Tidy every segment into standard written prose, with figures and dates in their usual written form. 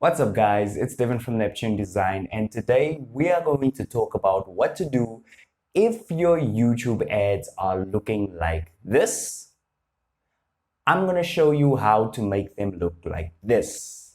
What's up guys, it's Devin from Neptune Design, and today we are going to talk about what to do if your YouTube ads are looking like this. I'm going to show you how to make them look like this.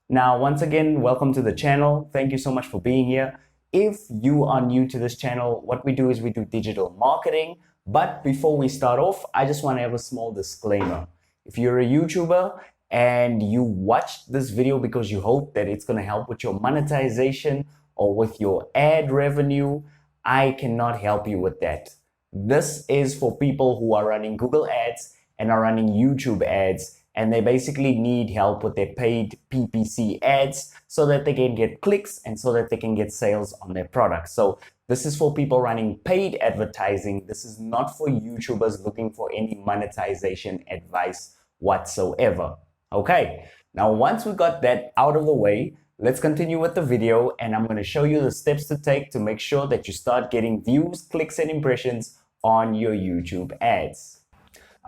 Now, once again, welcome to the channel. Thank you so much for being here. If you are new to this channel, what we do is we do digital marketing. But before we start off, I just want to have a small disclaimer. If you're a YouTuber and you watched this video because you hope that it's going to help with your monetization or with your ad revenue, I cannot help you with that. This is for people who are running Google ads and are running YouTube ads, and they basically need help with their paid PPC ads so that they can get clicks and so that they can get sales on their products. So this is for people running paid advertising. This is not for YouTubers looking for any monetization advice whatsoever. Okay, now once we got that out of the way, let's continue with the video, and I'm going to show you the steps to take to make sure that you start getting views, clicks, and impressions on your YouTube ads.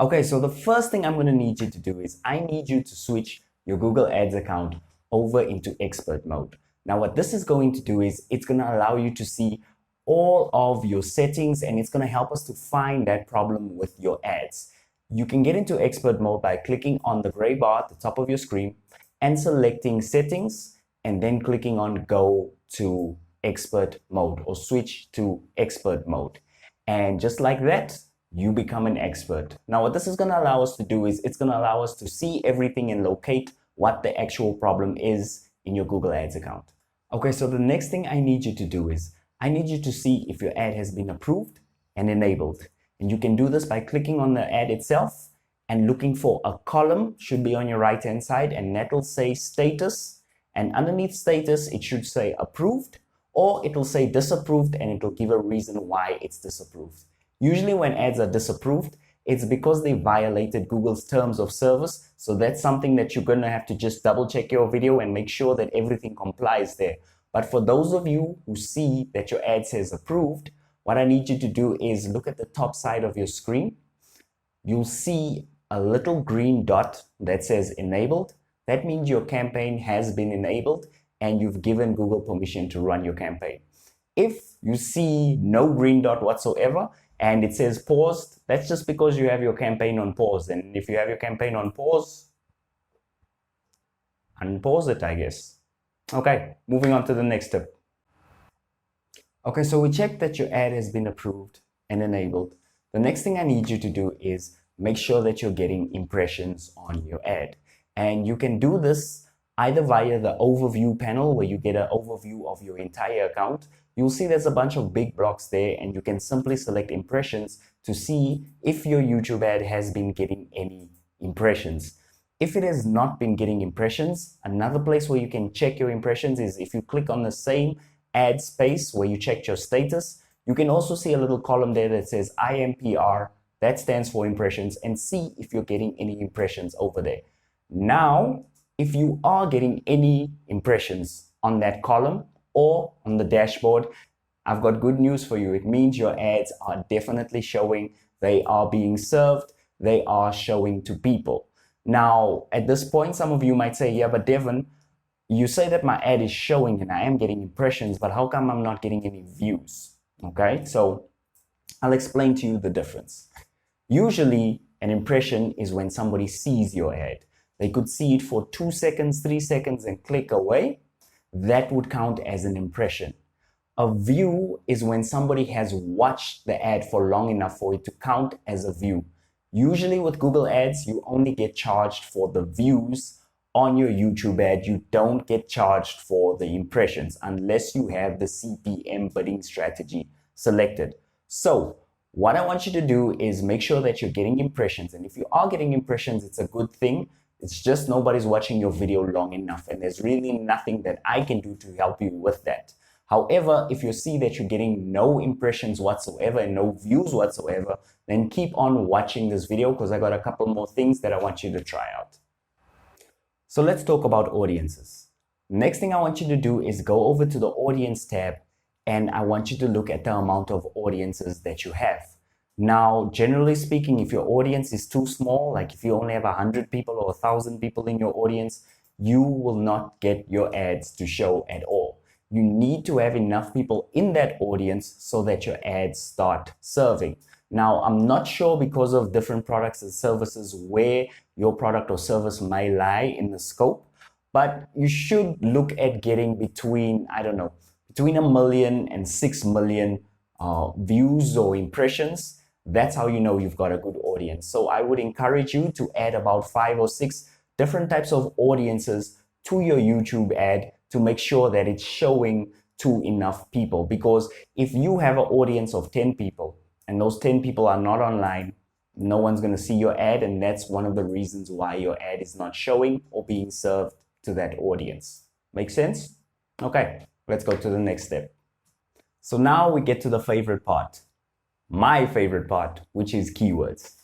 Okay, so the first thing I'm going to need you to do is I need you to switch your Google Ads account over into expert mode. Now what this is going to do is it's going to allow you to see all of your settings, and it's going to help us to find that problem with your ads. You can get into expert mode by clicking on the gray bar at the top of your screen and selecting settings, and then clicking on go to expert mode or switch to expert mode. And just like that, you become an expert. Now what this is going to allow us to do is it's going to allow us to see everything and locate what the actual problem is in your Google Ads account. Okay, so the next thing I need you to do is I need you to see if your ad has been approved and enabled. And you can do this by clicking on the ad itself and looking for a column, should be on your right hand side, and that will say status, and underneath status it should say approved, or it will say disapproved, and it will give a reason why it's disapproved. Usually when ads are disapproved, it's because they violated Google's terms of service. So that's something that you're going to have to just double check your video and make sure that everything complies there. But for those of you who see that your ad says approved, what I need you to do is look at the top side of your screen. You'll see a little green dot that says enabled. That means your campaign has been enabled and you've given Google permission to run your campaign. If you see no green dot whatsoever, and it says paused, that's just because you have your campaign on pause. And if you have your campaign on pause, unpause it, I guess. Okay, moving on to the next step. Okay, so we checked that your ad has been approved and enabled. The next thing I need you to do is make sure that you're getting impressions on your ad. And you can do this either via the overview panel, where you get an overview of your entire account. You'll see there's a bunch of big blocks there, and you can simply select impressions to see if your YouTube ad has been getting any impressions. If it has not been getting impressions, another place where you can check your impressions is if you click on the same ad space where you checked your status. You can also see a little column there that says IMPR, that stands for impressions, and see if you're getting any impressions over there. Now, if you are getting any impressions on that column or on the dashboard, I've got good news for you. It means your ads are definitely showing, they are being served, they are showing to people. Now, at this point, some of you might say, yeah, but Devin, you say that my ad is showing and I am getting impressions, but how come I'm not getting any views? Okay, so I'll explain to you the difference. Usually, an impression is when somebody sees your ad. They could see it for 2 seconds, 3 seconds, and click away. That would count as an impression. A view is when somebody has watched the ad for long enough for it to count as a view. Usually with Google Ads, you only get charged for the views on your YouTube ad. You don't get charged for the impressions unless you have the CPM bidding strategy selected. So what I want you to do is make sure that you're getting impressions. And if you are getting impressions, it's a good thing. It's just nobody's watching your video long enough, and there's really nothing that I can do to help you with that. However, if you see that you're getting no impressions whatsoever and no views whatsoever, then keep on watching this video, because I got a couple more things that I want you to try out. So let's talk about audiences. Next thing I want you to do is go over to the audience tab, and I want you to look at the amount of audiences that you have. Now, generally speaking, if your audience is too small, like if you only have 100 people or 1,000 people in your audience, you will not get your ads to show at all. You need to have enough people in that audience so that your ads start serving. Now, I'm not sure because of different products and services where your product or service may lie in the scope, but you should look at getting between, I don't know, between 1 million and 6 million views or impressions. That's how you know you've got a good audience. So I would encourage you to add about 5 or 6 different types of audiences to your YouTube ad to make sure that it's showing to enough people. Because if you have an audience of 10 people and those 10 people are not online, no one's going to see your ad, and that's one of the reasons why your ad is not showing or being served to that audience. Make sense? Okay, let's go to the next step. So now we get to the favorite part, my favorite part, which is keywords.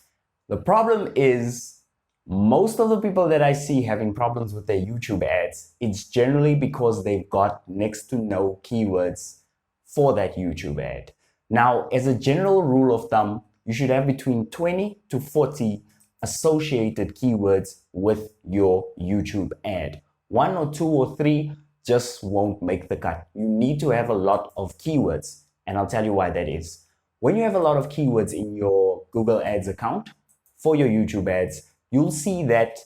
The problem is most of the people that I see having problems with their YouTube ads, it's generally because they've got next to no keywords for that YouTube ad. Now, as a general rule of thumb, you should have between 20 to 40 associated keywords with your YouTube ad. 1 or 2 or 3 just won't make the cut. You need to have a lot of keywords, and I'll tell you why that is. When you have a lot of keywords in your Google Ads account for your YouTube ads, you'll see that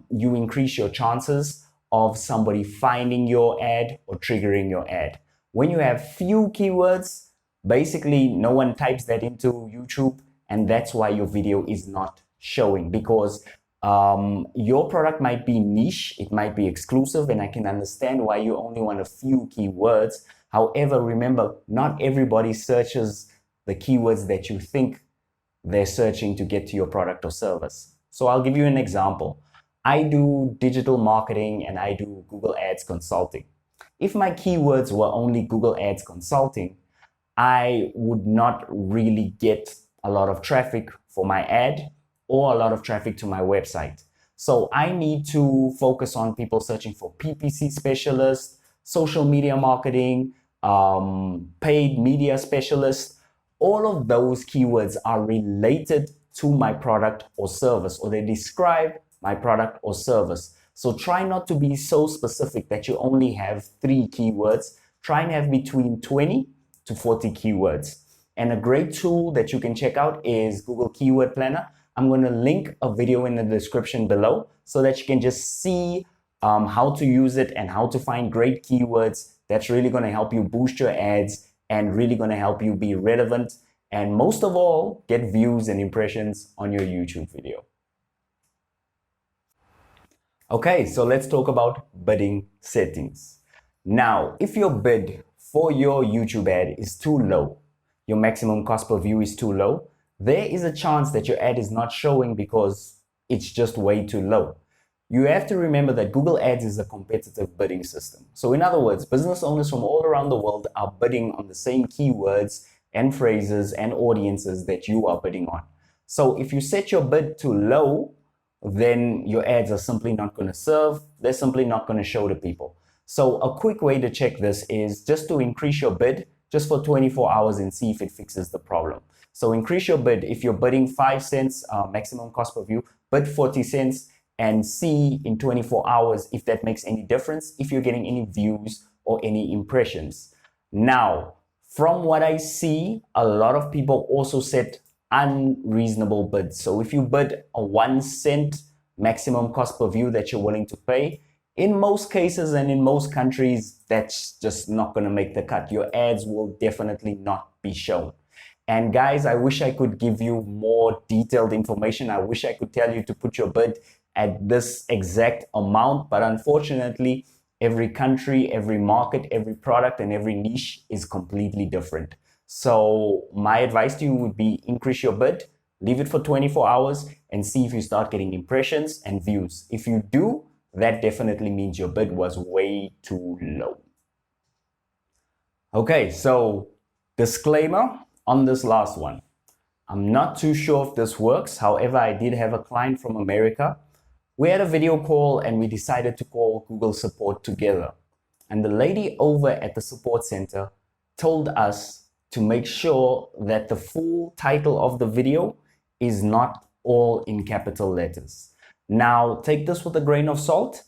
you increase your chances of somebody finding your ad or triggering your ad. When you have few keywords, basically no one types that into YouTube, and that's why your video is not showing, because your product might be niche, it might be exclusive, and I can understand why you only want a few keywords. However, remember, not everybody searches the keywords that you think they're searching to get to your product or service. So I'll give you an example. I do digital marketing and I do Google Ads consulting. If my keywords were only Google Ads consulting, I would not really get a lot of traffic for my ad or a lot of traffic to my website. So I need to focus on people searching for PPC specialists, social media marketing, paid media specialists. All of those keywords are related to my product or service, or they describe my product or service. So try not to be so specific that you only have 3 keywords. Try and have between 20 to 40 keywords. And a great tool that you can check out is Google Keyword Planner. I'm going to link a video in the description below so that you can just see how to use it and how to find great keywords. That's really going to help you boost your ads and really going to help you be relevant, and most of all, get views and impressions on your YouTube video. Okay, so let's talk about bidding settings. Now, if your bid for your YouTube ad is too low, your maximum cost per view is too low, there is a chance that your ad is not showing because it's just way too low. You have to remember that Google Ads is a competitive bidding system. So in other words, business owners from all around the world are bidding on the same keywords and phrases and audiences that you are bidding on. So if you set your bid too low, then your ads are simply not going to serve. They're simply not going to show to people. So a quick way to check this is just to increase your bid just for 24 hours and see if it fixes the problem. So increase your bid. If you're bidding 5 cents maximum cost per view, bid 40 cents and see in 24 hours if that makes any difference, if you're getting any views or any impressions. Now, from what I see, a lot of people also set unreasonable bids. So if you bid a 1 cent maximum cost per view that you're willing to pay, in most cases and in most countries, that's just not going to make the cut. Your ads will definitely not be shown. And guys, I wish I could give you more detailed information. I wish I could tell you to put your bid at this exact amount, but unfortunately, every country, every market, every product, and every niche is completely different. So my advice to you would be increase your bid, leave it for 24 hours, and see if you start getting impressions and views. If you do, that definitely means your bid was way too low. Okay, so disclaimer on this last one. I'm not too sure if this works. However, I did have a client from America. We had a video call and we decided to call Google support together. And the lady over at the support center told us to make sure that the full title of the video is not all in capital letters. Now, take this with a grain of salt.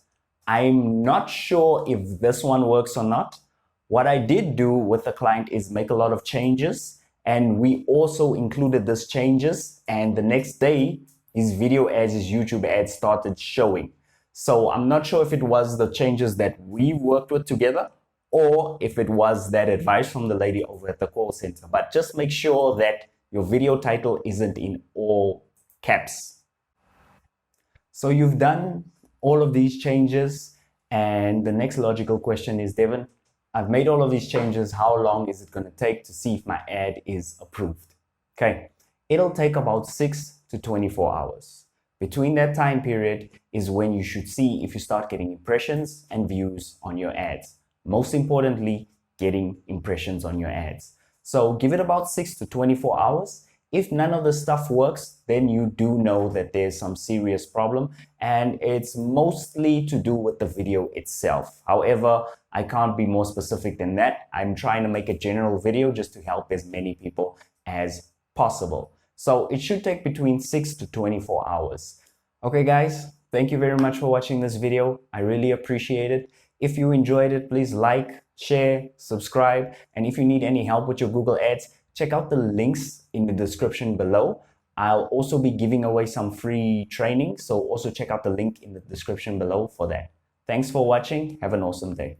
I'm not sure if this one works or not. What I did do with the client is make a lot of changes, and we also included these changes, and the next day his video ads, his YouTube ads started showing. So I'm not sure if it was the changes that we worked with together or if it was that advice from the lady over at the call center. But just make sure that your video title isn't in all caps. So you've done all of these changes, and the next logical question is, Devin, I've made all of these changes. How long is it going to take to see if my ad is approved? Okay, it'll take about 6 to 24 hours. Between that time period is when you should see if you start getting impressions and views on your ads. Most importantly, getting impressions on your ads. So give it about 6 to 24 hours. If none of the stuff works, then you do know that there's some serious problem, and it's mostly to do with the video itself. However, I can't be more specific than that. I'm trying to make a general video just to help as many people as possible. So it should take between 6 to 24 hours. Okay guys, thank you very much for watching this video. I really appreciate it. If you enjoyed it, please like, share, subscribe, and if you need any help with your Google Ads, check out the links in the description below. I'll also be giving away some free training, so also check out the link in the description below for that. Thanks for watching. Have an awesome day.